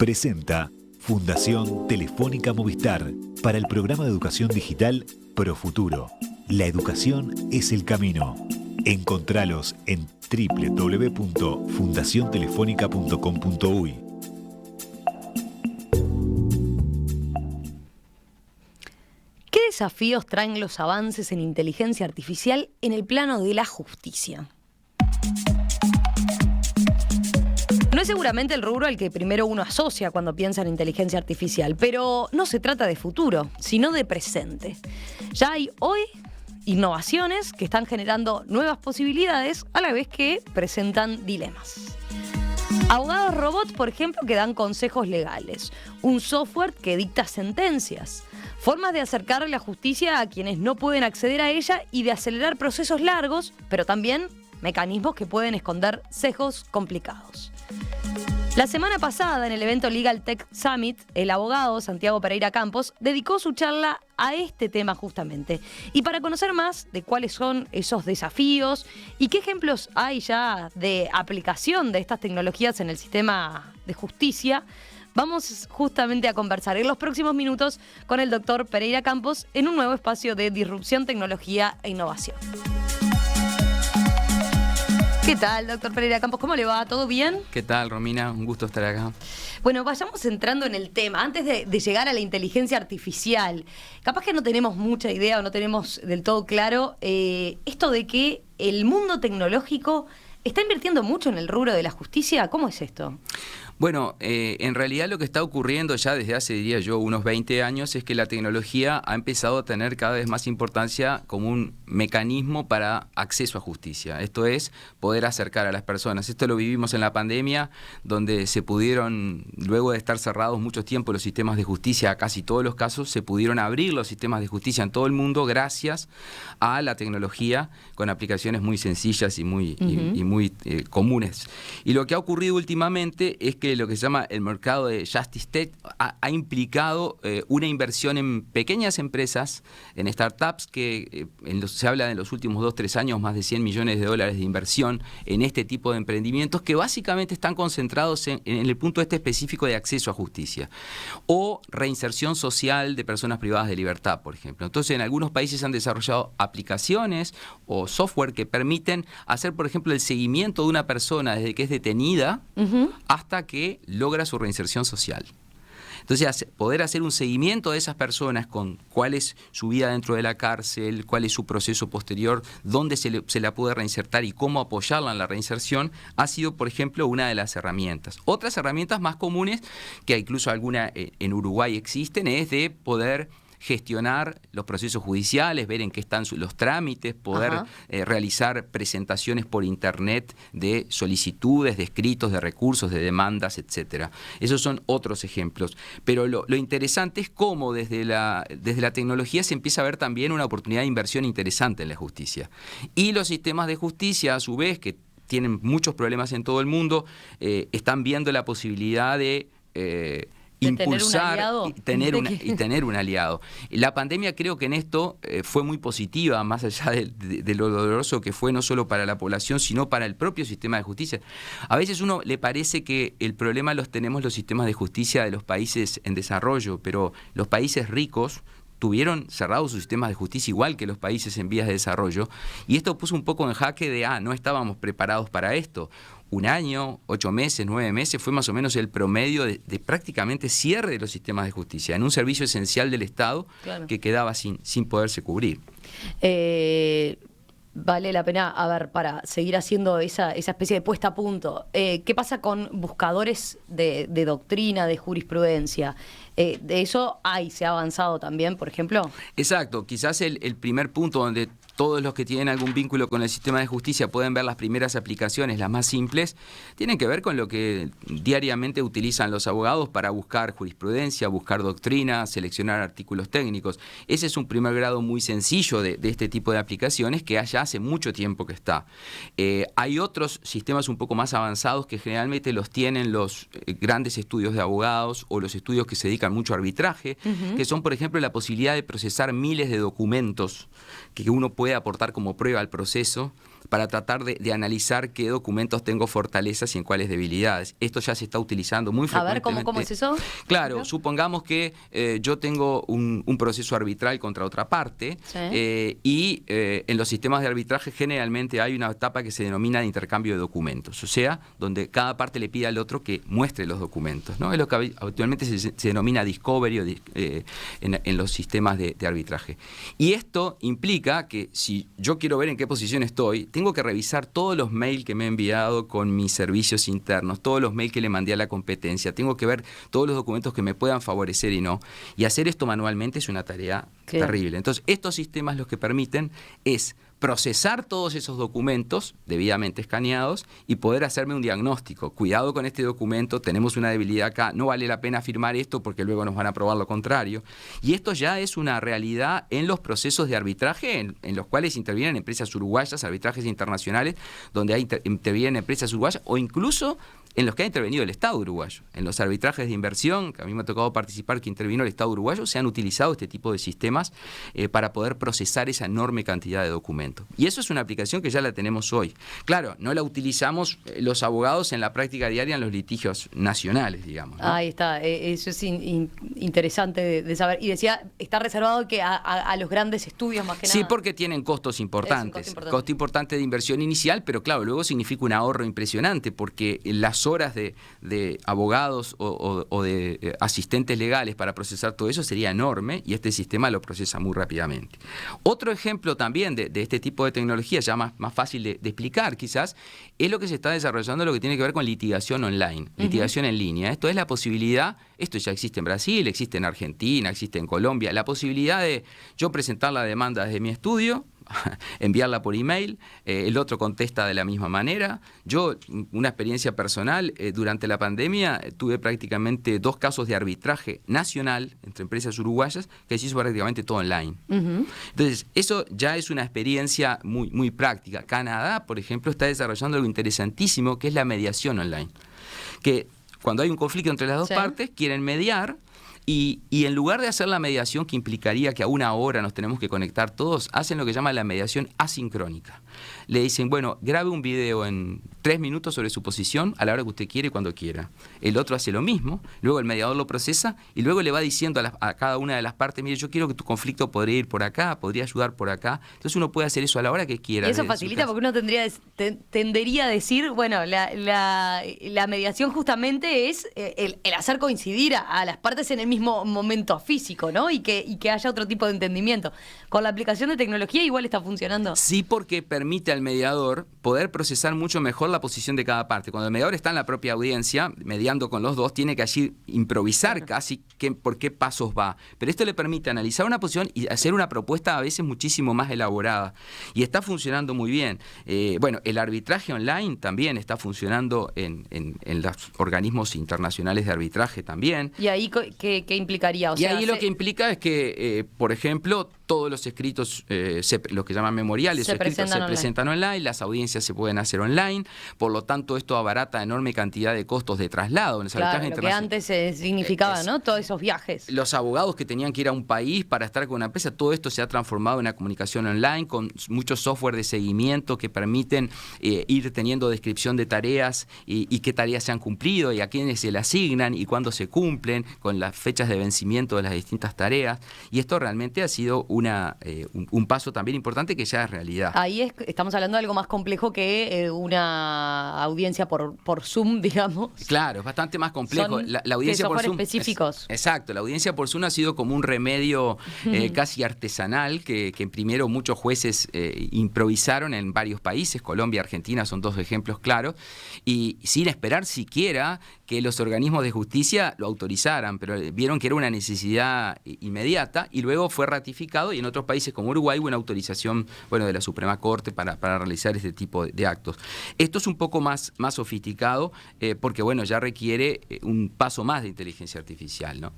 Presenta Fundación Telefónica Movistar para el programa de educación digital Profuturo. La educación es el camino. Encontralos en www.fundaciontelefónica.com.uy. ¿Qué desafíos traen los avances en inteligencia artificial en el plano de la justicia? No es seguramente el rubro al que primero uno asocia cuando piensa en inteligencia artificial, pero no se trata de futuro, sino de presente. Ya hay hoy innovaciones que están generando nuevas posibilidades a la vez que presentan dilemas. Abogados robots, por ejemplo, que dan consejos legales. Un software que dicta sentencias. Formas de acercar la justicia a quienes no pueden acceder a ella y de acelerar procesos largos, pero también mecanismos que pueden esconder sesgos complicados. La semana pasada, en el evento Legal Tech Summit, el abogado Santiago Pereira Campos dedicó su charla a este tema justamente. Y para conocer más de cuáles son esos desafíos y qué ejemplos hay ya de aplicación de estas tecnologías en el sistema de justicia, vamos justamente a conversar en los próximos minutos con el doctor Pereira Campos en un nuevo espacio de disrupción, tecnología e innovación. ¿Qué tal, doctor Pereira Campos? ¿Cómo le va? ¿Todo bien? ¿Qué tal, Romina? Un gusto estar acá. Bueno, vayamos entrando en el tema. Antes de llegar a la inteligencia artificial, capaz que no tenemos mucha idea o no tenemos del todo claro esto de que el mundo tecnológico está invirtiendo mucho en el rubro de la justicia. ¿Cómo es esto? Bueno, en realidad lo que está ocurriendo ya desde hace, diría yo, unos 20 años es que la tecnología ha empezado a tener cada vez más importancia como un mecanismo para acceso a justicia. Esto es, poder acercar a las personas. Esto lo vivimos en la pandemia, donde se pudieron, luego de estar cerrados mucho tiempo los sistemas de justicia, a casi todos los casos, se pudieron abrir los sistemas de justicia en todo el mundo gracias a la tecnología con aplicaciones muy sencillas y muy comunes. Y lo que ha ocurrido últimamente es que lo que se llama el mercado de Justice Tech ha implicado una inversión en pequeñas empresas, en startups, que se habla de los últimos 2-3 años más de $100 millones de inversión en este tipo de emprendimientos que básicamente están concentrados en el punto específico de acceso a justicia o reinserción social de personas privadas de libertad, por ejemplo. Entonces, en algunos países han desarrollado aplicaciones o software que permiten hacer, por ejemplo, el seguimiento de una persona desde que es detenida hasta que logra su reinserción social. Entonces, poder hacer un seguimiento de esas personas con cuál es su vida dentro de la cárcel, cuál es su proceso posterior, dónde se la puede reinsertar y cómo apoyarla en la reinserción, ha sido, por ejemplo, una de las herramientas. Otras herramientas más comunes, que incluso alguna en Uruguay existen, es de poder gestionar los procesos judiciales, ver en qué están los trámites, poder realizar presentaciones por internet de solicitudes, de escritos, de recursos, de demandas, etcétera. Esos son otros ejemplos. Pero lo interesante es cómo desde la tecnología se empieza a ver también una oportunidad de inversión interesante en la justicia. Y los sistemas de justicia, a su vez, que tienen muchos problemas en todo el mundo, están viendo la posibilidad de impulsar y tener un aliado. La pandemia creo que en esto fue muy positiva, más allá de lo doloroso que fue no solo para la población, sino para el propio sistema de justicia. A veces uno le parece que el problema los tenemos los sistemas de justicia de los países en desarrollo, pero los países ricos tuvieron cerrados sus sistemas de justicia igual que los países en vías de desarrollo, y esto puso un poco en jaque de, no estábamos preparados para esto. 1 año, 8 meses, 9 meses fue más o menos el promedio de prácticamente cierre de los sistemas de justicia en un servicio esencial del Estado, claro, que quedaba sin poderse cubrir. Vale la pena, para seguir haciendo esa especie de puesta a punto. ¿Qué pasa con buscadores de doctrina, de jurisprudencia? ¿De eso se ha avanzado también, por ejemplo? Exacto. Quizás el primer punto donde todos los que tienen algún vínculo con el sistema de justicia pueden ver las primeras aplicaciones, las más simples, tienen que ver con lo que diariamente utilizan los abogados para buscar jurisprudencia, buscar doctrina, seleccionar artículos técnicos. Ese es un primer grado muy sencillo de este tipo de aplicaciones que ya hace mucho tiempo que está. Hay otros sistemas un poco más avanzados que generalmente los tienen los grandes estudios de abogados o los estudios que se dedican mucho a arbitraje, que son, por ejemplo, la posibilidad de procesar miles de documentos que uno puede aportar como prueba al proceso para tratar de analizar qué documentos tengo fortalezas y en cuáles debilidades. Esto ya se está utilizando muy frecuentemente. A ver, ¿cómo es eso? Claro, supongamos que yo tengo un proceso arbitral contra otra parte, sí, y en los sistemas de arbitraje generalmente hay una etapa que se denomina de intercambio de documentos, o sea, donde cada parte le pide al otro que muestre los documentos, ¿no? Es lo que habitualmente se denomina discovery en los sistemas de arbitraje. Y esto implica que si yo quiero ver en qué posición estoy, tengo que revisar todos los mails que me he enviado con mis servicios internos, todos los mails que le mandé a la competencia, tengo que ver todos los documentos que me puedan favorecer y no. Y hacer esto manualmente es una tarea terrible. Entonces, estos sistemas lo que permiten es procesar todos esos documentos debidamente escaneados y poder hacerme un diagnóstico. Cuidado con este documento, tenemos una debilidad acá, no vale la pena firmar esto porque luego nos van a probar lo contrario. Y esto ya es una realidad en los procesos de arbitraje en los cuales intervienen empresas uruguayas, arbitrajes internacionales, donde intervienen empresas uruguayas o incluso en los que ha intervenido el Estado uruguayo. En los arbitrajes de inversión, que a mí me ha tocado participar, que intervino el Estado uruguayo, se han utilizado este tipo de sistemas para poder procesar esa enorme cantidad de documentos. Y eso es una aplicación que ya la tenemos hoy. Claro, no la utilizamos los abogados en la práctica diaria en los litigios nacionales, digamos, ¿no? Ahí está, eso es interesante de saber. Y decía, está reservado que a los grandes estudios más que nada. Sí, porque tienen costos importantes. Costo importante de inversión inicial, pero claro, luego significa un ahorro impresionante, porque las horas de abogados o de asistentes legales para procesar todo eso sería enorme y este sistema lo procesa muy rápidamente. Otro ejemplo también de este tipo de tecnología, ya más fácil de explicar quizás, es lo que se está desarrollando, lo que tiene que ver con litigación online, litigación en línea. Esto es la posibilidad, esto ya existe en Brasil, existe en Argentina, existe en Colombia, la posibilidad de yo presentar la demanda desde mi estudio, enviarla por email, el otro contesta de la misma manera. Yo, una experiencia personal, durante la pandemia tuve prácticamente 2 casos de arbitraje nacional entre empresas uruguayas que se hizo prácticamente todo online. Entonces, eso ya es una experiencia muy práctica. Canadá, por ejemplo, está desarrollando algo interesantísimo que es la mediación online. Que cuando hay un conflicto entre las dos partes, quieren mediar. Y en lugar de hacer la mediación que implicaría que a una hora nos tenemos que conectar todos, hacen lo que llaman la mediación asincrónica. Le dicen, bueno, grabe un video en 3 minutos sobre su posición a la hora que usted quiere y cuando quiera. El otro hace lo mismo, luego el mediador lo procesa y luego le va diciendo a cada una de las partes, mire, yo quiero que tu conflicto podría ir por acá, podría ayudar por acá. Entonces uno puede hacer eso a la hora que quiera. Y eso facilita porque uno tendería a decir, bueno, la mediación justamente es el hacer coincidir a las partes en el mismo momento físico, ¿no? Y que haya otro tipo de entendimiento. Con la aplicación de tecnología igual está funcionando. Sí, porque permite al mediador poder procesar mucho mejor la posición de cada parte. Cuando el mediador está en la propia audiencia, mediando con los dos, tiene que allí improvisar casi por qué pasos va. Pero esto le permite analizar una posición y hacer una propuesta a veces muchísimo más elaborada. Y está funcionando muy bien. Bueno, el arbitraje online también está funcionando en los organismos internacionales de arbitraje también. ¿Y ahí qué implicaría? O sea, ahí lo que implica es que, por ejemplo, todos los escritos, los que llaman memoriales o escritos, se presentan online, las audiencias se pueden hacer online, por lo tanto esto abarata enorme cantidad de costos de traslado. Claro, lo que antes significaba, ¿no? Todos esos viajes. Los abogados que tenían que ir a un país para estar con una empresa, todo esto se ha transformado en una comunicación online con muchos software de seguimiento que permiten ir teniendo descripción de tareas y qué tareas se han cumplido y a quiénes se le asignan y cuándo se cumplen, con las fechas de vencimiento de las distintas tareas. Y esto realmente ha sido un paso también importante que ya es realidad. Ahí estamos hablando de algo más complejo que una audiencia por Zoom, digamos. Claro, es bastante más complejo. La audiencia por Zoom, específicos. Exacto, la audiencia por Zoom ha sido como un remedio casi artesanal que primero muchos jueces improvisaron en varios países, Colombia, Argentina son 2 ejemplos claros, y sin esperar siquiera que los organismos de justicia lo autorizaran, pero vieron que era una necesidad inmediata y luego fue ratificado y en otros países como Uruguay hubo una autorización de la Suprema Corte para realizar este tipo de actos. Esto es un poco más sofisticado porque ya requiere un paso más de inteligencia artificial, ¿no?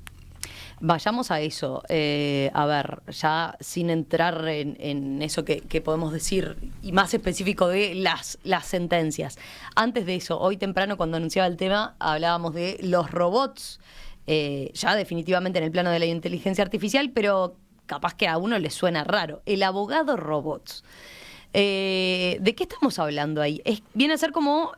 Vayamos a eso. A ver, ya sin entrar en eso que podemos decir, y más específico de las sentencias. Antes de eso, hoy temprano cuando anunciaba el tema, hablábamos de los robots, ya definitivamente en el plano de la inteligencia artificial, pero capaz que a uno le suena raro. El abogado robots. ¿De qué estamos hablando ahí? Viene a ser como,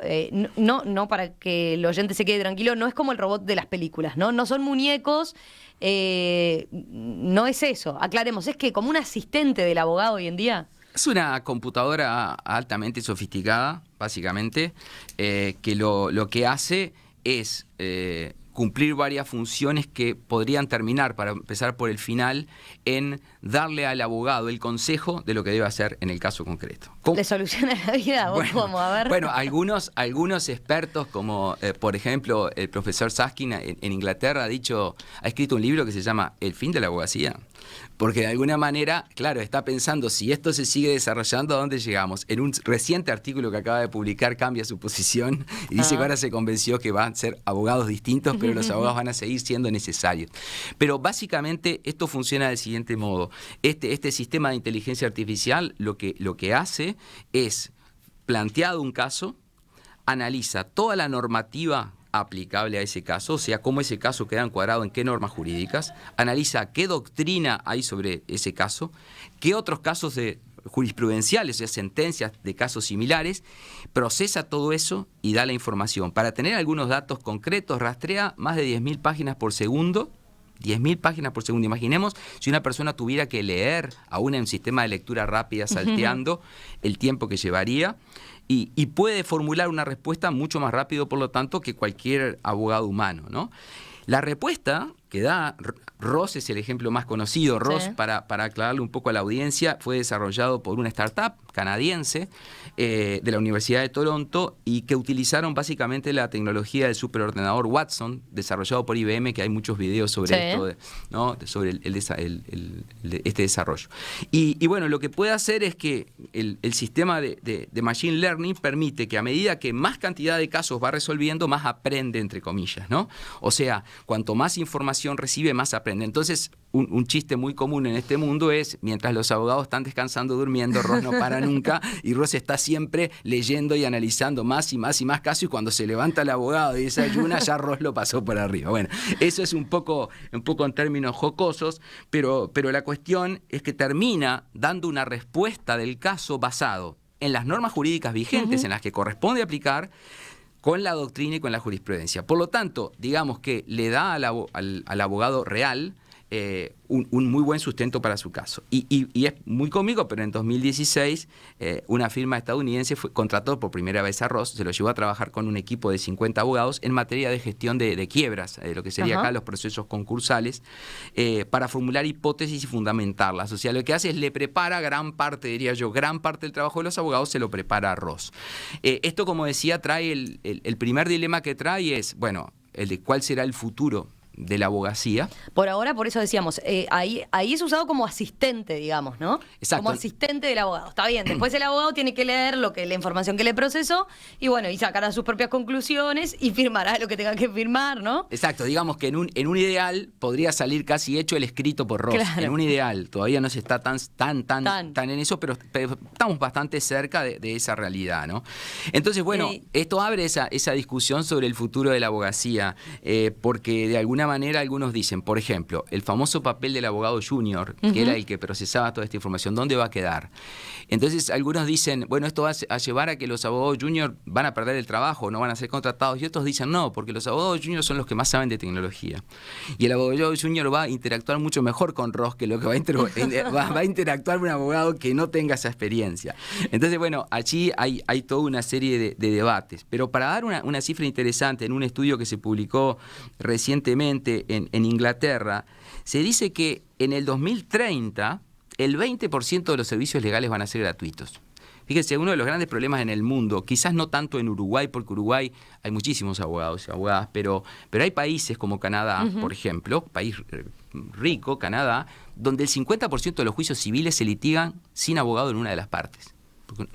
no para que el oyente se quede tranquilo, no es como el robot de las películas, ¿no? No son muñecos, no es eso. Aclaremos, es que como un asistente del abogado hoy en día. Es una computadora altamente sofisticada, básicamente, que lo que hace es cumplir varias funciones que podrían terminar, para empezar por el final, en darle al abogado el consejo de lo que debe hacer en el caso concreto. ¿Le soluciona la vida? ¿Cómo? A ver. Bueno, algunos expertos, como por ejemplo el profesor Susskind en Inglaterra, ha escrito un libro que se llama El fin de la abogacía. Porque de alguna manera, claro, está pensando, si esto se sigue desarrollando, ¿a dónde llegamos? En un reciente artículo que acaba de publicar cambia su posición y dice que ahora se convenció que van a ser abogados distintos, pero los abogados van a seguir siendo necesarios. Pero básicamente esto funciona del siguiente modo. Este sistema de inteligencia artificial lo que hace es, planteado un caso, analiza toda la normativa aplicable a ese caso, o sea, cómo ese caso queda encuadrado en qué normas jurídicas, analiza qué doctrina hay sobre ese caso, qué otros casos jurisprudenciales, o sea, sentencias de casos similares, procesa todo eso y da la información. Para tener algunos datos concretos, rastrea más de 10.000 páginas por segundo. 10.000 páginas por segundo. Imaginemos si una persona tuviera que leer aún en un sistema de lectura rápida, salteando, el tiempo que llevaría. Y puede formular una respuesta mucho más rápido, por lo tanto, que cualquier abogado humano, ¿no? La respuesta que da ROS es el ejemplo más conocido. ROS, para aclararle un poco a la audiencia, fue desarrollado por una startup canadiense de la Universidad de Toronto y que utilizaron básicamente la tecnología del superordenador Watson, desarrollado por IBM, que hay muchos videos sobre esto, ¿no? Sobre este desarrollo. Y bueno, lo que puede hacer es que el sistema de Machine Learning permite que a medida que más cantidad de casos va resolviendo, más aprende, entre comillas, ¿no? O sea, cuanto más información recibe, más aprende. Entonces, un chiste muy común en este mundo es, mientras los abogados están descansando, durmiendo, Ross no para nunca, y Ross está siempre leyendo y analizando más y más y más casos, y cuando se levanta el abogado y desayuna, ya Ross lo pasó por arriba. Bueno, eso es un poco en términos jocosos, pero la cuestión es que termina dando una respuesta del caso basado en las normas jurídicas vigentes, en las que corresponde aplicar, con la doctrina y con la jurisprudencia. Por lo tanto, digamos que le da al abogado real un muy buen sustento para su caso. Y es muy cómico, pero en 2016 una firma estadounidense contrató por primera vez a Ross, se lo llevó a trabajar con un equipo de 50 abogados en materia de gestión de quiebras, lo que sería acá los procesos concursales, para formular hipótesis y fundamentarlas. O sea, lo que hace es le prepara gran parte del trabajo de los abogados se lo prepara a Ross. Esto, como decía, trae el primer dilema que trae es, bueno, el de cuál será el futuro de la abogacía. Por ahora, por eso decíamos, ahí es usado como asistente, digamos, ¿no? Exacto. Como asistente del abogado. Está bien, después el abogado tiene que leer la información que le procesó y bueno, y sacará sus propias conclusiones y firmará lo que tenga que firmar, ¿no? Exacto, digamos que en un ideal podría salir casi hecho el escrito por Ross. Claro. En un ideal, todavía no se está tan en eso, pero estamos bastante cerca de esa realidad, ¿no? Entonces, bueno, esto abre esa discusión sobre el futuro de la abogacía, porque de alguna manera algunos dicen, por ejemplo, el famoso papel del abogado junior, que era el que procesaba toda esta información, ¿dónde va a quedar? Entonces algunos dicen, bueno, esto va a llevar a que los abogados junior van a perder el trabajo, no van a ser contratados, y otros dicen, no, porque los abogados junior son los que más saben de tecnología. Y el abogado junior va a interactuar mucho mejor con Ross que lo que va a interactuar un abogado que no tenga esa experiencia. Entonces, bueno, allí hay toda una serie de debates. Pero para dar una cifra interesante, en un estudio que se publicó recientemente en Inglaterra, se dice que en el 2030 el 20% de los servicios legales van a ser gratuitos. Fíjense, uno de los grandes problemas en el mundo, quizás no tanto en Uruguay, porque Uruguay hay muchísimos abogados y abogadas, pero hay países como Canadá, por ejemplo, país rico, Canadá, donde el 50% de los juicios civiles se litigan sin abogado en una de las partes.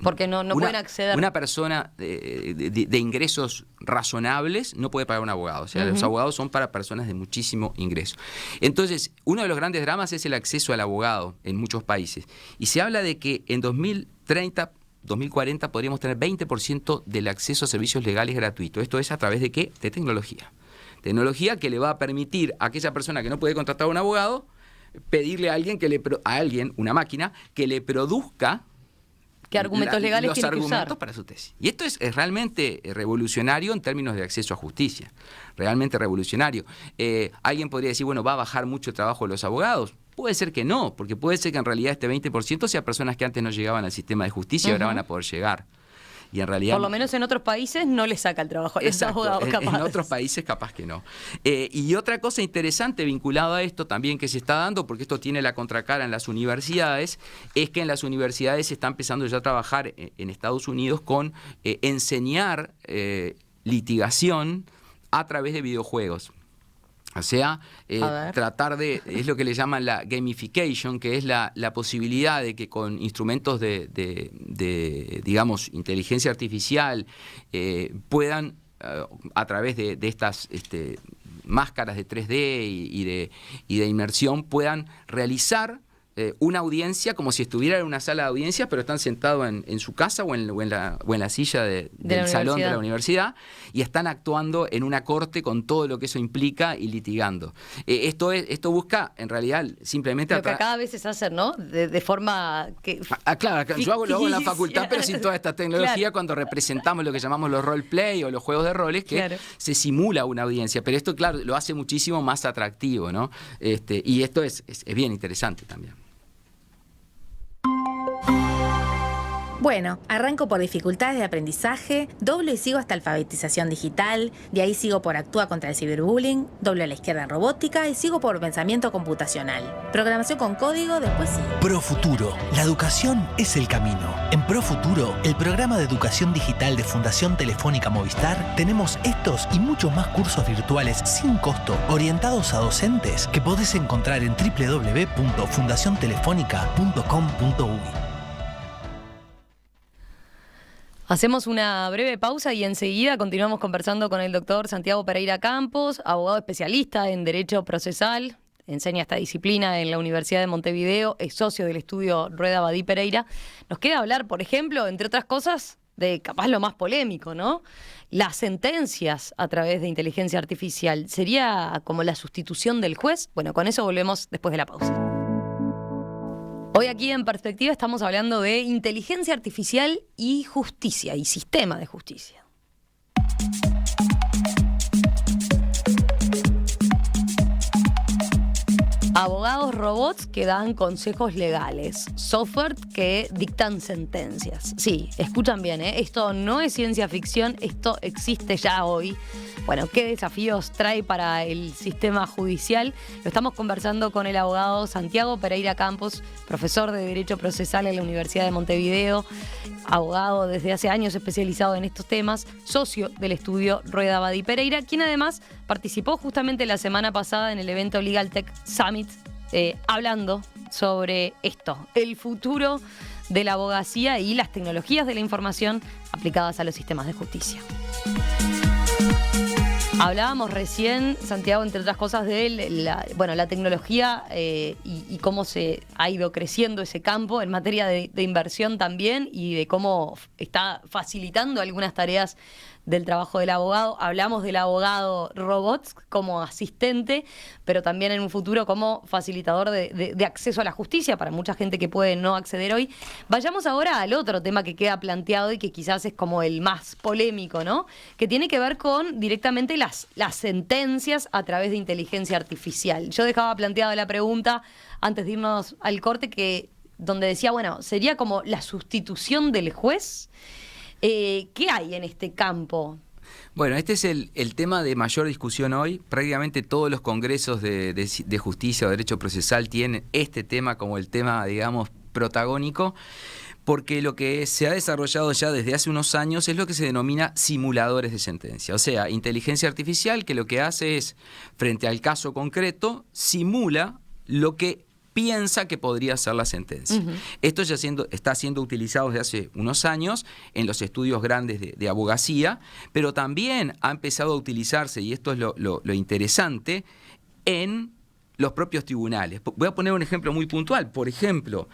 Porque no pueden acceder. Una persona de ingresos razonables no puede pagar un abogado. O sea, los abogados son para personas de muchísimo ingreso. Entonces, uno de los grandes dramas es el acceso al abogado en muchos países. Y se habla de que en 2030, 2040 podríamos tener 20% del acceso a servicios legales gratuitos. ¿Esto es a través de qué? De tecnología. Tecnología que le va a permitir a aquella persona que no puede contratar a un abogado, pedirle a alguien una máquina, que le produzca ¿Qué argumentos legales los tiene que argumentos usar? para su tesis. Y esto es realmente revolucionario en términos de acceso a justicia. Realmente revolucionario. Alguien podría decir, bueno, ¿va a bajar mucho el trabajo de los abogados? Puede ser que no, porque puede ser que en realidad este 20% sea personas que antes no llegaban al sistema de justicia y ahora van a poder llegar. Y en realidad, por lo menos en otros países no les saca el trabajo a los exacto, abogados, capaz. en otros países capaz que no. Y otra cosa interesante vinculada a esto también que se está dando, porque esto tiene la contracara en las universidades, es que en las universidades se está empezando ya a trabajar en Estados Unidos con enseñar litigación a través de videojuegos. O sea, tratar de, es lo que le llaman la gamification, que es la posibilidad de que con instrumentos de digamos, inteligencia artificial puedan, a través de estas máscaras de 3D y de inmersión, puedan realizar una audiencia como si estuviera en una sala de audiencias, pero están sentados en su casa o en la silla del salón de la universidad y están actuando en una corte con todo lo que eso implica y litigando. Esto busca, en realidad, simplemente... Lo que cada vez se hace, ¿no? De forma que... Claro, yo lo hago en la facultad, pero sin toda esta tecnología, claro, cuando representamos lo que llamamos los roleplay o los juegos de roles, que claro, se simula una audiencia. Pero esto, claro, lo hace muchísimo más atractivo, ¿no? Y esto es bien interesante también. Bueno, arranco por dificultades de aprendizaje, doblo y sigo hasta alfabetización digital, de ahí sigo por actúa contra el ciberbullying, doblo a la izquierda en robótica y sigo por pensamiento computacional. Programación con código, después sí. Profuturo. La educación es el camino. En Profuturo, el programa de educación digital de Fundación Telefónica Movistar, tenemos estos y muchos más cursos virtuales sin costo, orientados a docentes, que podés encontrar en www.fundaciontelefónica.com.uy. Hacemos una breve pausa y enseguida continuamos conversando con el doctor Santiago Pereira Campos, abogado especialista en Derecho Procesal, enseña esta disciplina en la Universidad de Montevideo, es socio del estudio Rueda Badí Pereira. Nos queda hablar, por ejemplo, entre otras cosas, de capaz lo más polémico, ¿no? Las sentencias a través de inteligencia artificial. ¿Sería como la sustitución del juez? Bueno, con eso volvemos después de la pausa. Hoy aquí en Perspectiva estamos hablando de inteligencia artificial y justicia, y sistema de justicia. Abogados robots que dan consejos legales, software que dictan sentencias. Sí, escuchan bien, ¿eh? Esto no es ciencia ficción, esto existe ya hoy. Bueno, ¿qué desafíos trae para el sistema judicial? Lo estamos conversando con el abogado Santiago Pereira Campos, profesor de Derecho Procesal en la Universidad de Montevideo, abogado desde hace años especializado en estos temas, socio del estudio Rueda Badí Pereira, quien además participó justamente la semana pasada en el evento Legal Tech Summit, hablando sobre esto, el futuro de la abogacía y las tecnologías de la información aplicadas a los sistemas de justicia. Hablábamos recién, Santiago, entre otras cosas, de la tecnología y cómo se ha ido creciendo ese campo en materia de inversión también y de cómo está facilitando algunas tareas del trabajo del abogado. Hablamos del abogado robots como asistente, pero también en un futuro como facilitador de acceso a la justicia para mucha gente que puede no acceder hoy. Vayamos ahora al otro tema que queda planteado y que quizás es como el más polémico, ¿no? Que tiene que ver con directamente las sentencias a través de inteligencia artificial. Yo dejaba planteada la pregunta antes de irnos al corte donde decía, bueno, sería como la sustitución del juez. ¿Qué hay en este campo? Bueno, este es el tema de mayor discusión hoy. Prácticamente todos los congresos de justicia o derecho procesal tienen este tema como el tema, digamos, protagónico, porque lo que se ha desarrollado ya desde hace unos años es lo que se denomina simuladores de sentencia. O sea, inteligencia artificial que lo que hace es, frente al caso concreto, simula lo que piensa que podría ser la sentencia. Uh-huh. Esto ya está siendo utilizado desde hace unos años en los estudios grandes de abogacía, pero también ha empezado a utilizarse, y esto es lo interesante, en los propios tribunales. Voy a poner un ejemplo muy puntual. Por ejemplo,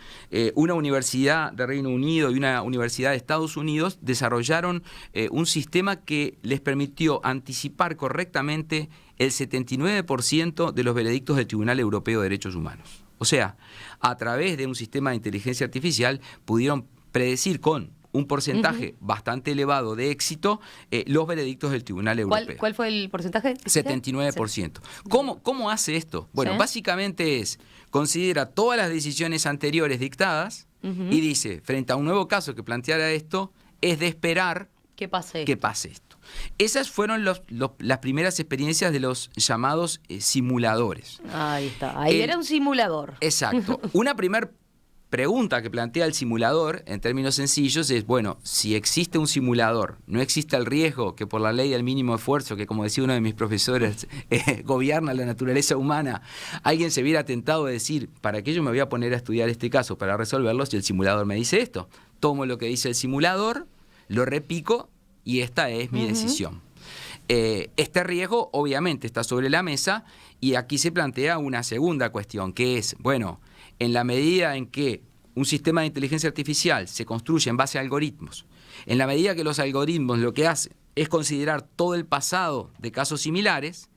una universidad de Reino Unido y una universidad de Estados Unidos desarrollaron un sistema que les permitió anticipar correctamente el 79% de los veredictos del Tribunal Europeo de Derechos Humanos. O sea, a través de un sistema de inteligencia artificial pudieron predecir con un porcentaje bastante elevado de éxito los veredictos del Tribunal Europeo. ¿Cuál fue el porcentaje? 79%. ¿Cómo hace esto? Bueno, Sí. Básicamente considera todas las decisiones anteriores dictadas y dice, frente a un nuevo caso que planteara esto, es de esperar ¿Qué pase? que pase esto. Esas fueron las primeras experiencias de los llamados simuladores. Ahí está. Ahí era un simulador. Exacto. Una primera pregunta que plantea el simulador, en términos sencillos, es, bueno, si existe un simulador, no existe el riesgo que por la ley del mínimo esfuerzo, que como decía uno de mis profesores, gobierna la naturaleza humana, alguien se viera tentado de decir, ¿para qué yo me voy a poner a estudiar este caso para resolverlo si el simulador me dice esto? Tomo lo que dice el simulador, lo repico y esta es mi decisión. Este riesgo obviamente está sobre la mesa y aquí se plantea una segunda cuestión, que es, bueno, en la medida en que un sistema de inteligencia artificial se construye en base a algoritmos, en la medida que los algoritmos lo que hacen es considerar todo el pasado de casos similares,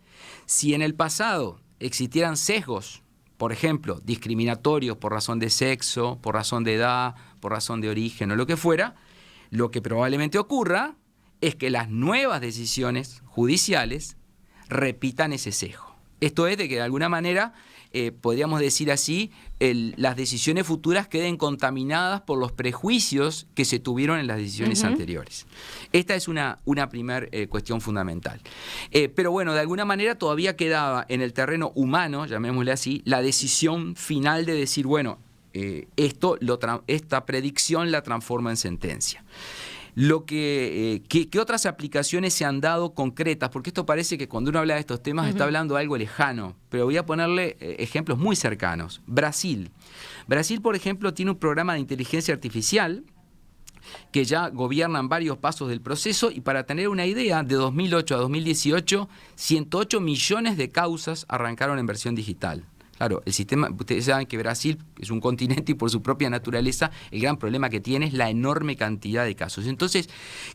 si en el pasado existieran sesgos, por ejemplo, discriminatorios por razón de sexo, por razón de edad, por razón de origen o lo que fuera, lo que probablemente ocurra es que las nuevas decisiones judiciales repitan ese sesgo. Esto es de que de alguna manera, podríamos decir así, las decisiones futuras queden contaminadas por los prejuicios que se tuvieron en las decisiones anteriores. Esta es una primera cuestión fundamental. Pero bueno, de alguna manera todavía quedaba en el terreno humano, llamémosle así, la decisión final de decir, bueno, esta predicción la transforma en sentencia. ¿Qué otras aplicaciones se han dado concretas? Porque esto parece que cuando uno habla de estos temas está hablando de algo lejano, pero voy a ponerle ejemplos muy cercanos. Brasil, por ejemplo, tiene un programa de inteligencia artificial que ya gobiernan varios pasos del proceso y para tener una idea, de 2008 a 2018, 108 millones de causas arrancaron en versión digital. Claro, el sistema, ustedes saben que Brasil es un continente y por su propia naturaleza el gran problema que tiene es la enorme cantidad de casos. Entonces,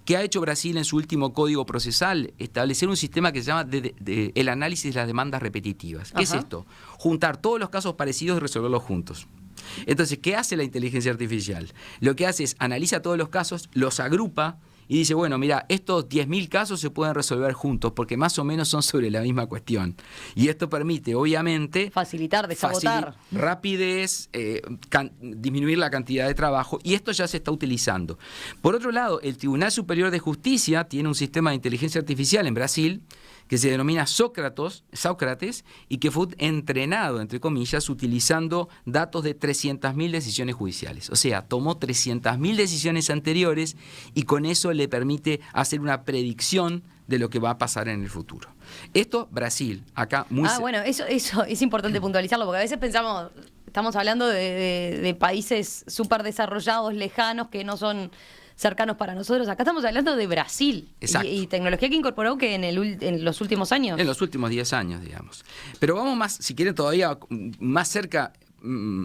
¿qué ha hecho Brasil en su último código procesal? Establecer un sistema que se llama el análisis de las demandas repetitivas. ¿Qué es esto? Juntar todos los casos parecidos y resolverlos juntos. Entonces, ¿qué hace la inteligencia artificial? Lo que hace es analiza todos los casos, los agrupa y dice, bueno, mira, estos 10.000 casos se pueden resolver juntos porque más o menos son sobre la misma cuestión. Y esto permite, obviamente, facilitar, desagotar. Rapidez, disminuir la cantidad de trabajo, y esto ya se está utilizando. Por otro lado, el Tribunal Superior de Justicia tiene un sistema de inteligencia artificial en Brasil que se denomina Sócrates y que fue entrenado, entre comillas, utilizando datos de 300.000 decisiones judiciales. O sea, tomó 300.000 decisiones anteriores y con eso le permite hacer una predicción de lo que va a pasar en el futuro. Esto, Brasil, acá muy... Bueno, eso es importante puntualizarlo, porque a veces estamos hablando de países súper desarrollados, lejanos, que no son cercanos para nosotros. Acá estamos hablando de Brasil. Y tecnología que incorporó que en los últimos años. En los últimos 10 años, digamos. Pero vamos más, si quieren todavía más cerca,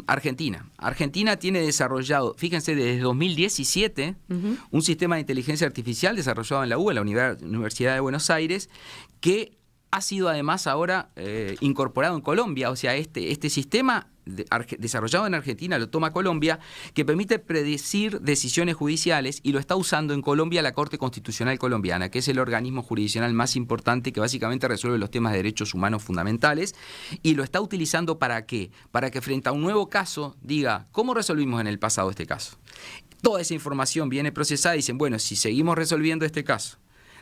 Argentina. Argentina tiene desarrollado, fíjense, desde 2017, un sistema de inteligencia artificial desarrollado en la UBA, la Universidad de Buenos Aires, que ha sido además ahora incorporado en Colombia. O sea, este sistema desarrollado en Argentina lo toma Colombia, que permite predecir decisiones judiciales y lo está usando en Colombia la Corte Constitucional Colombiana, que es el organismo jurisdiccional más importante que básicamente resuelve los temas de derechos humanos fundamentales, y lo está utilizando ¿para qué? Para que frente a un nuevo caso diga, ¿cómo resolvimos en el pasado este caso? Toda esa información viene procesada y dicen, bueno, si seguimos resolviendo este caso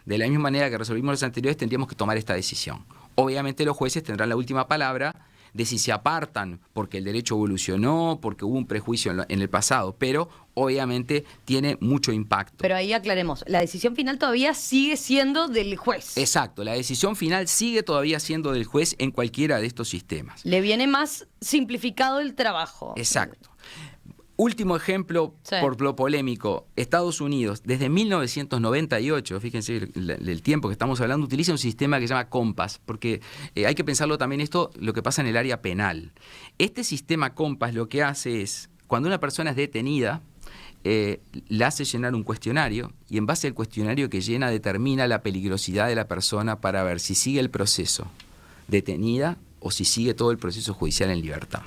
de la misma manera que resolvimos los anteriores, tendríamos que tomar esta decisión. Obviamente los jueces tendrán la última palabra de si se apartan porque el derecho evolucionó, porque hubo un prejuicio en el pasado, pero obviamente tiene mucho impacto. Pero ahí aclaremos, la decisión final todavía sigue siendo del juez. Exacto, la decisión final sigue todavía siendo del juez en cualquiera de estos sistemas. Le viene más simplificado el trabajo. Exacto. Último ejemplo, por lo polémico, Estados Unidos, desde 1998, fíjense el tiempo que estamos hablando, utiliza un sistema que se llama Compass, porque hay que pensarlo también esto, lo que pasa en el área penal. Este sistema Compass lo que hace es, cuando una persona es detenida, le hace llenar un cuestionario y en base al cuestionario que llena determina la peligrosidad de la persona para ver si sigue el proceso detenida o si sigue todo el proceso judicial en libertad.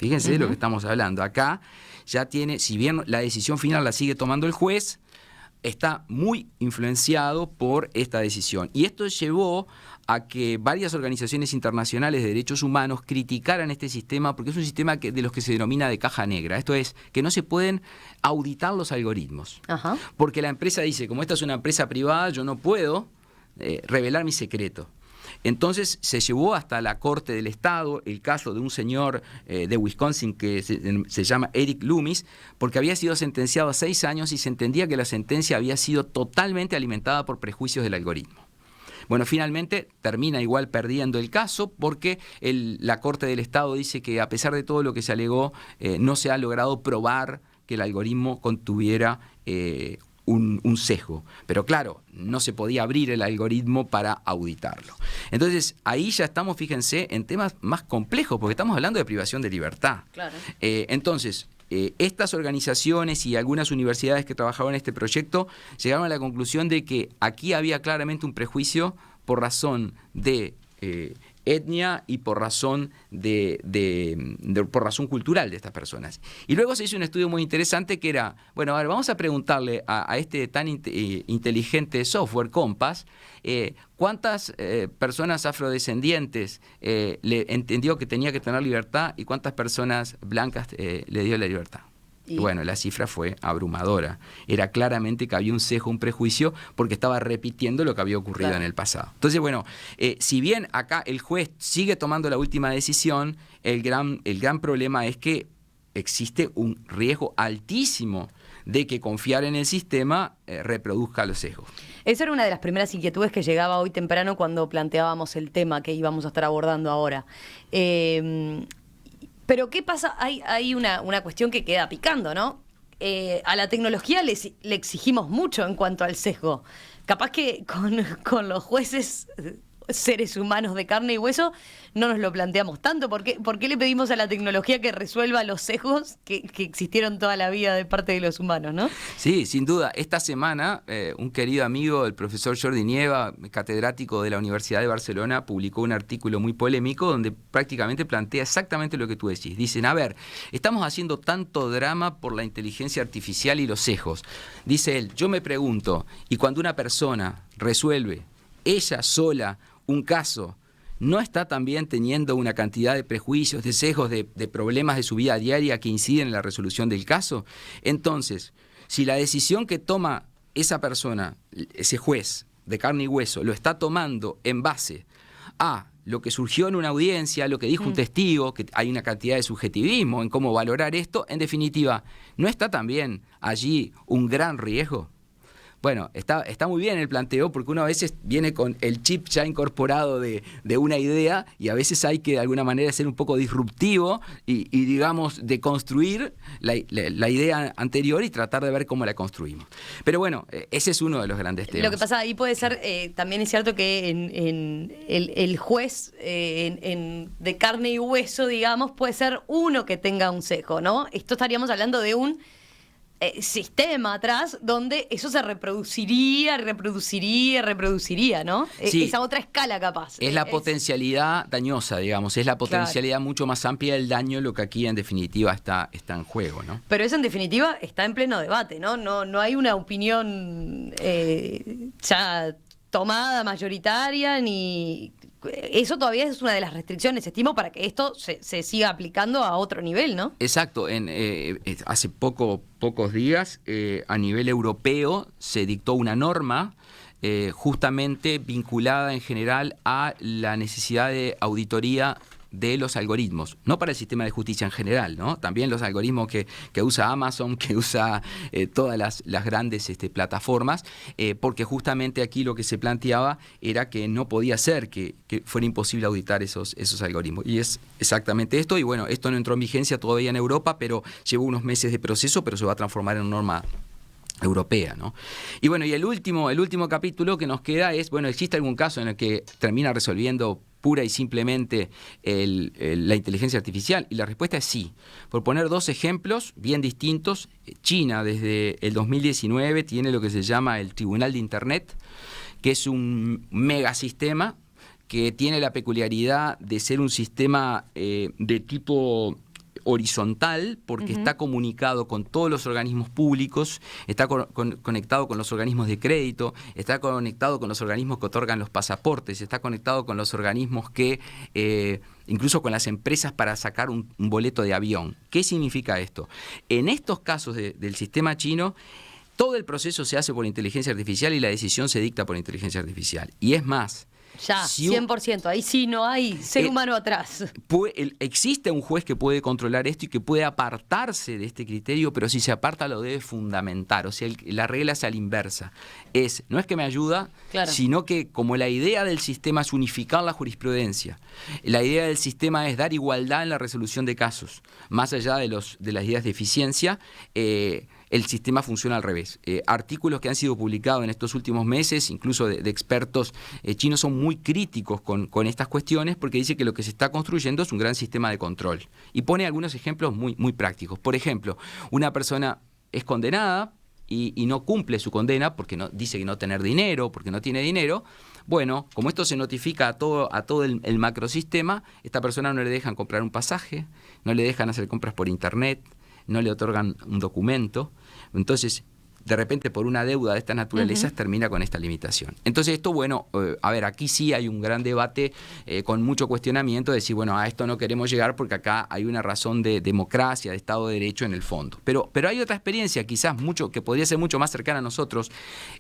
Fíjense de lo que estamos hablando. Acá ya tiene, si bien la decisión final la sigue tomando el juez, está muy influenciado por esta decisión. Y esto llevó a que varias organizaciones internacionales de derechos humanos criticaran este sistema, porque es un sistema de los que se denomina de caja negra. Esto es, que no se pueden auditar los algoritmos. Ajá. Porque la empresa dice, como esta es una empresa privada, yo no puedo revelar mi secreto. Entonces se llevó hasta la Corte del Estado el caso de un señor de Wisconsin que se llama Eric Loomis, porque había sido sentenciado a 6 años y se entendía que la sentencia había sido totalmente alimentada por prejuicios del algoritmo. Bueno, finalmente termina igual perdiendo el caso porque la Corte del Estado dice que a pesar de todo lo que se alegó, no se ha logrado probar que el algoritmo contuviera un sesgo. Pero claro, no se podía abrir el algoritmo para auditarlo. Entonces, ahí ya estamos, fíjense, en temas más complejos, porque estamos hablando de privación de libertad. Claro. Entonces, estas organizaciones y algunas universidades que trabajaban en este proyecto llegaron a la conclusión de que aquí había claramente un prejuicio por razón de etnia y por razón por razón cultural de estas personas. Y luego se hizo un estudio muy interesante que era, bueno, a ver, vamos a preguntarle a este tan inteligente software, Compass, ¿cuántas personas afrodescendientes le entendió que tenía que tener libertad y cuántas personas blancas le dio la libertad? Y bueno, la cifra fue abrumadora. Era claramente que había un sesgo, un prejuicio, porque estaba repitiendo lo que había ocurrido en el pasado. Entonces, bueno, si bien acá el juez sigue tomando la última decisión, el gran problema es que existe un riesgo altísimo de que confiar en el sistema reproduzca los sesgos. Esa era una de las primeras inquietudes que llegaba hoy temprano cuando planteábamos el tema que íbamos a estar abordando ahora. Pero ¿qué pasa? Hay una cuestión que queda picando, ¿no? A la tecnología le exigimos mucho en cuanto al sesgo. Capaz que con los jueces, seres humanos de carne y hueso, no nos lo planteamos tanto. ¿Por qué le pedimos a la tecnología que resuelva los sesgos que existieron toda la vida de parte de los humanos, ¿no? Sí, sin duda. Esta semana, un querido amigo, el profesor Jordi Nieva, catedrático de la Universidad de Barcelona, publicó un artículo muy polémico donde prácticamente plantea exactamente lo que tú decís. Dicen, a ver, estamos haciendo tanto drama por la inteligencia artificial y los sesgos. Dice él, yo me pregunto, ¿y cuando una persona resuelve ella sola un caso, ¿no está también teniendo una cantidad de prejuicios, de sesgos, de problemas de su vida diaria que inciden en la resolución del caso? Entonces, si la decisión que toma esa persona, ese juez de carne y hueso, lo está tomando en base a lo que surgió en una audiencia, lo que dijo un testigo, que hay una cantidad de subjetivismo en cómo valorar esto, en definitiva, ¿no está también allí un gran riesgo? Bueno, está muy bien el planteo porque uno a veces viene con el chip ya incorporado de una idea y a veces hay que de alguna manera ser un poco disruptivo y digamos, deconstruir la idea anterior y tratar de ver cómo la construimos. Pero bueno, ese es uno de los grandes temas. Lo que pasa ahí puede ser, también es cierto que en el juez de carne y hueso, digamos, puede ser uno que tenga un sesgo, ¿no? Esto estaríamos hablando de un sistema atrás donde eso se reproduciría, ¿no? Sí. Esa otra escala capaz. Es la potencialidad dañosa, digamos, es la potencialidad mucho más amplia del daño lo que aquí en definitiva está en juego, ¿no? Pero eso en definitiva está en pleno debate, ¿no? No hay una opinión ya tomada, mayoritaria, ni... Eso todavía es una de las restricciones, estimo, para que esto se siga aplicando a otro nivel, ¿no? Exacto. Hace pocos días, a nivel europeo, se dictó una norma justamente vinculada en general a la necesidad de auditoría de los algoritmos, no para el sistema de justicia en general, ¿no? También los algoritmos que usa Amazon, que usa todas las grandes plataformas, porque justamente aquí lo que se planteaba era que no podía ser que fuera imposible auditar esos algoritmos. Y es exactamente esto, y bueno, esto no entró en vigencia todavía en Europa, pero llevó unos meses de proceso, pero se va a transformar en norma europea, ¿no? Y bueno, y el último capítulo que nos queda es, bueno, ¿existe algún caso en el que termina resolviendo pura y simplemente la inteligencia artificial? Y la respuesta es sí. Por poner 2 ejemplos bien distintos, China desde el 2019 tiene lo que se llama el Tribunal de Internet, que es un megasistema que tiene la peculiaridad de ser un sistema de tipo horizontal porque está comunicado con todos los organismos públicos, está conectado con los organismos de crédito, está conectado con los organismos que otorgan los pasaportes, está conectado con los organismos que, incluso con las empresas para sacar un boleto de avión. ¿Qué significa esto? En estos casos del sistema chino, todo el proceso se hace por inteligencia artificial y la decisión se dicta por inteligencia artificial. Y es más, ya, 100%, ahí sí no hay ser humano atrás. Existe un juez que puede controlar esto y que puede apartarse de este criterio, pero si se aparta lo debe fundamentar. O sea, la regla es a la inversa. No es que me ayuda, claro, sino que como la idea del sistema es unificar la jurisprudencia, la idea del sistema es dar igualdad en la resolución de casos, más allá de las ideas de eficiencia, el sistema funciona al revés. Artículos que han sido publicados en estos últimos meses, incluso de expertos chinos, son muy críticos con estas cuestiones porque dice que lo que se está construyendo es un gran sistema de control. Y pone algunos ejemplos muy, muy prácticos. Por ejemplo, una persona es condenada y no cumple su condena porque dice que no tener dinero, porque no tiene dinero. Bueno, como esto se notifica a todo el macrosistema, esta persona no le dejan comprar un pasaje, no le dejan hacer compras por internet, no le otorgan un documento. Entonces, de repente, por una deuda de estas naturalezas, termina con esta limitación. Entonces, esto, bueno, a ver, aquí sí hay un gran debate con mucho cuestionamiento de decir, bueno, a esto no queremos llegar porque acá hay una razón de democracia, de Estado de Derecho en el fondo. Pero hay otra experiencia, quizás que podría ser mucho más cercana a nosotros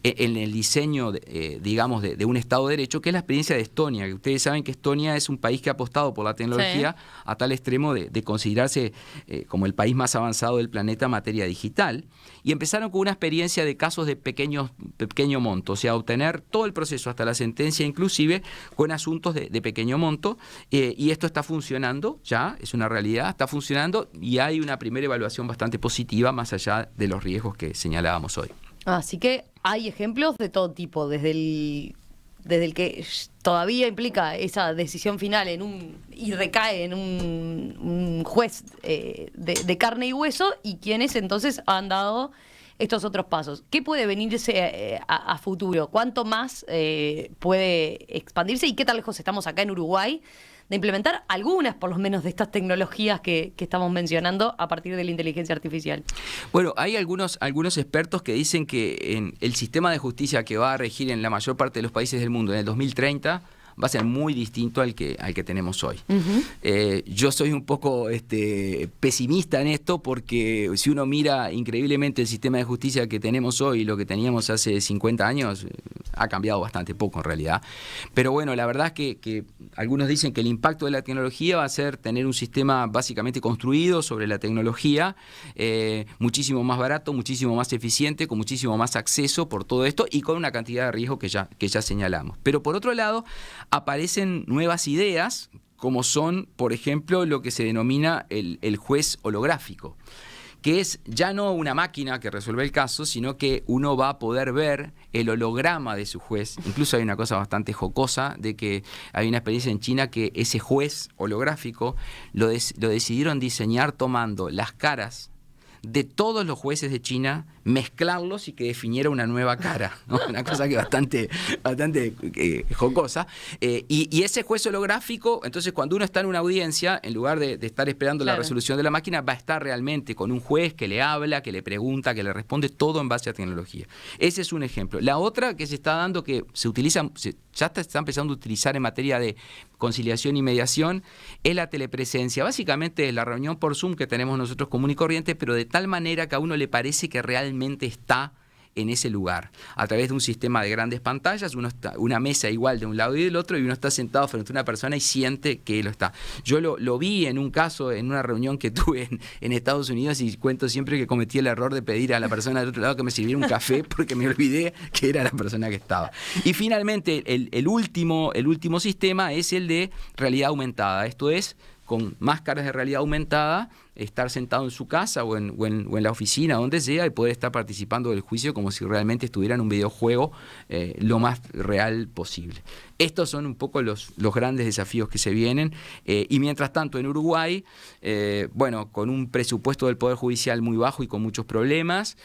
en el diseño, digamos, de un Estado de Derecho, que es la experiencia de Estonia. Que ustedes saben que Estonia es un país que ha apostado por la tecnología a tal extremo de considerarse como el país más avanzado del planeta en materia digital. Y empezaron con una experiencia de casos de pequeño monto, o sea, obtener todo el proceso hasta la sentencia, inclusive con asuntos de pequeño monto, y esto está funcionando ya, es una realidad, está funcionando y hay una primera evaluación bastante positiva más allá de los riesgos que señalábamos hoy. Así que hay ejemplos de todo tipo, desde el que todavía implica esa decisión final y recae en un juez de carne y hueso, y quienes entonces han dado estos otros pasos. ¿Qué puede venirse a futuro? ¿Cuánto más puede expandirse? ¿Y qué tan lejos estamos acá en Uruguay de implementar algunas, por lo menos, de estas tecnologías que estamos mencionando a partir de la inteligencia artificial? Bueno, hay algunos expertos que dicen que en el sistema de justicia que va a regir en la mayor parte de los países del mundo en el 2030 va a ser muy distinto al que tenemos hoy. Yo soy un poco pesimista en esto porque si uno mira increíblemente el sistema de justicia que tenemos hoy y lo que teníamos hace 50 años, ha cambiado bastante poco en realidad. Pero bueno, la verdad es que algunos dicen que el impacto de la tecnología va a ser tener un sistema básicamente construido sobre la tecnología, muchísimo más barato, muchísimo más eficiente, con muchísimo más acceso por todo esto y con una cantidad de riesgos que ya señalamos. Pero por otro lado, aparecen nuevas ideas, como son, por ejemplo, lo que se denomina el juez holográfico, que es ya no una máquina que resuelve el caso, sino que uno va a poder ver el holograma de su juez. Incluso hay una cosa bastante jocosa, de que hay una experiencia en China que ese juez holográfico lo decidieron diseñar tomando las caras de todos los jueces de China, mezclarlos y que definiera una nueva cara, ¿no? Una cosa que bastante jocosa. Y ese juez holográfico, entonces cuando uno está en una audiencia, en lugar de estar esperando la resolución de la máquina, va a estar realmente con un juez que le habla, que le pregunta, que le responde, todo en base a tecnología. Ese es un ejemplo. La otra que se está dando, que ya está empezando a utilizar en materia de conciliación y mediación, es la telepresencia. Básicamente es la reunión por Zoom que tenemos nosotros común y corriente, pero de tal manera que a uno le parece que realmente está en ese lugar, a través de un sistema de grandes pantallas, una mesa igual de un lado y del otro, y uno está sentado frente a una persona y siente que lo está. Yo lo vi en un caso, en una reunión que tuve en Estados Unidos, y cuento siempre que cometí el error de pedir a la persona del otro lado que me sirviera un café porque me olvidé que era la persona que estaba. Y finalmente, el último sistema es el de realidad aumentada. Esto es, con máscaras de realidad aumentada, estar sentado en su casa o en la oficina, donde sea, y poder estar participando del juicio como si realmente estuviera en un videojuego lo más real posible. Estos son un poco los grandes desafíos que se vienen, y mientras tanto en Uruguay, con un presupuesto del Poder Judicial muy bajo y con muchos problemas,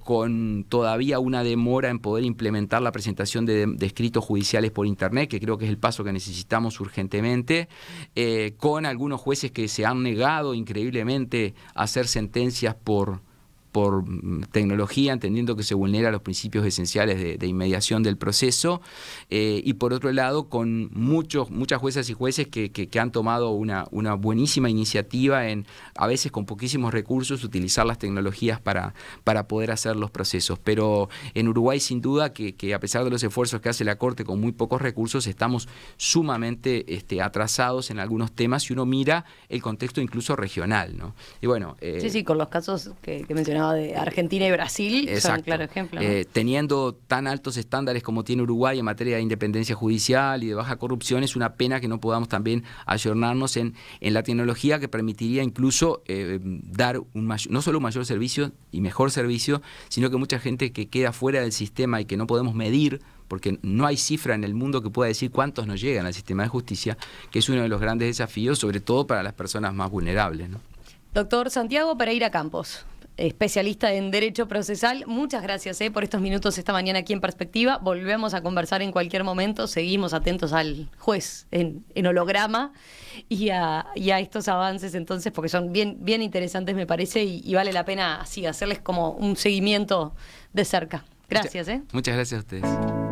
con todavía una demora en poder implementar la presentación de escritos judiciales por internet, que creo que es el paso que necesitamos urgentemente, con algunos jueces que se han negado increíblemente libremente hacer sentencias por tecnología, entendiendo que se vulnera los principios esenciales de inmediación del proceso, y por otro lado con muchas juezas y jueces que han tomado una buenísima iniciativa en, a veces con poquísimos recursos, utilizar las tecnologías para poder hacer los procesos. Pero en Uruguay sin duda que a pesar de los esfuerzos que hace la Corte con muy pocos recursos, estamos sumamente atrasados en algunos temas si uno mira el contexto incluso regional, ¿no? Y bueno, sí, con los casos que mencionaba de Argentina y Brasil, exacto, son claro ejemplo, ¿no? Teniendo tan altos estándares como tiene Uruguay en materia de independencia judicial y de baja corrupción, es una pena que no podamos también ayornarnos en la tecnología que permitiría incluso dar no solo un mayor servicio y mejor servicio, sino que mucha gente que queda fuera del sistema y que no podemos medir, porque no hay cifra en el mundo que pueda decir cuántos nos llegan al sistema de justicia, que es uno de los grandes desafíos, sobre todo para las personas más vulnerables, ¿no? Doctor Santiago Pereira Campos, especialista en Derecho Procesal, muchas gracias por estos minutos esta mañana aquí en Perspectiva. Volvemos a conversar en cualquier momento, seguimos atentos al juez en holograma y a estos avances entonces, porque son bien interesantes me parece, y vale la pena así hacerles como un seguimiento de cerca. Gracias. Muchas gracias a ustedes.